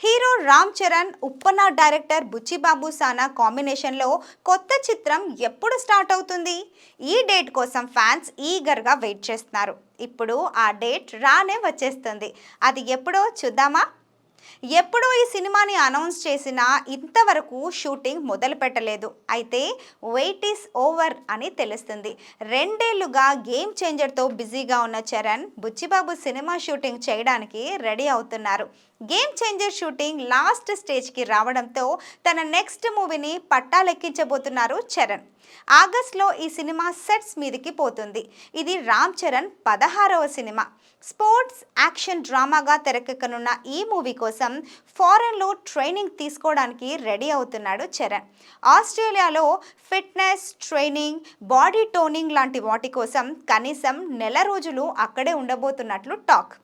Hero Ram Charan, Uppena director Buchibabu సానా కాంబినేషన్లో కొత్త చిత్రం ఎప్పుడు స్టార్ట్ అవుతుంది? ఈ డేట్ కోసం ఫ్యాన్స్ ఈగర్గా వెయిట్ చేస్తున్నారు. ఇప్పుడు ఆ డేట్ రానే వచ్చేస్తుంది. అది ఎప్పుడో చూద్దామా? ఎప్పుడో ఈ సినిమాని అనౌన్స్ చేసినా ఇంతవరకు షూటింగ్ మొదలు పెట్టలేదు. అయితే వెయిట్ ఈస్ ఓవర్ అని తెలుస్తుంది. రెండేళ్లుగా గేమ్ చేంజర్తో బిజీగా ఉన్న చరణ్, బుచ్చిబాబు సినిమా షూటింగ్ చేయడానికి రెడీ అవుతున్నారు. గేమ్ చేంజర్ షూటింగ్ లాస్ట్ స్టేజ్కి రావడంతో తన నెక్స్ట్ మూవీని పట్టాలెక్కించబోతున్నారు చరణ్. ఆగస్ట్లో ఈ సినిమా సెట్స్ మీదకి పోతుంది. ఇది రామ్ చరణ్ 16వ సినిమా. స్పోర్ట్స్ యాక్షన్ డ్రామాగా తెరకెక్కనున్న ఈ మూవీ కోసం ఫారెన్లో ట్రైనింగ్ తీసుకోవడానికి రెడీ అవుతున్నాడు చరణ్. ఆస్ట్రేలియాలో ఫిట్నెస్ ట్రైనింగ్, బాడీ టోనింగ్ లాంటి వాటి కోసం కనీసం నెల రోజులు అక్కడే ఉండబోతున్నట్లు టాక్.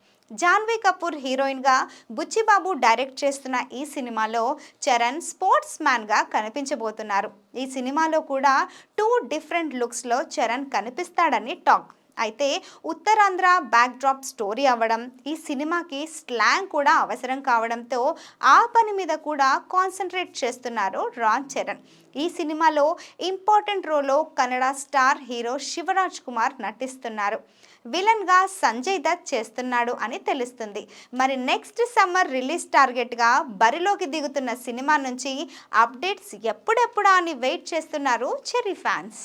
జాన్వీ కపూర్ హీరోయిన్గా, బుచ్చిబాబు డైరెక్ట్ చేస్తున్న ఈ సినిమాలో చరణ్ స్పోర్ట్స్ మ్యాన్గా కనిపించబోతున్నారు. ఈ సినిమాలో కూడా 2 డిఫరెంట్ లుక్స్లో చరణ్ కనిపిస్తాడని టాక్. అయితే ఉత్తరాంధ్ర బ్యాక్డ్రాప్ స్టోరీ అవ్వడం, ఈ సినిమాకి స్లాంగ్ కూడా అవసరం కావడంతో ఆ పని మీద కూడా కాన్సన్ట్రేట్ చేస్తున్నారు రామ్ చరణ్. ఈ సినిమాలో ఇంపార్టెంట్ రోల్లో కన్నడ స్టార్ హీరో శివరాజ్ కుమార్ నటిస్తున్నారు. విలన్గా సంజయ్ దత్ చేస్తున్నాడు అని తెలుస్తుంది. మరి నెక్స్ట్ సమ్మర్ రిలీజ్ టార్గెట్గా బరిలోకి దిగుతున్న సినిమా నుంచి అప్డేట్స్ ఎప్పుడెప్పుడా అని వెయిట్ చేస్తున్నారు చెర్రీ ఫ్యాన్స్.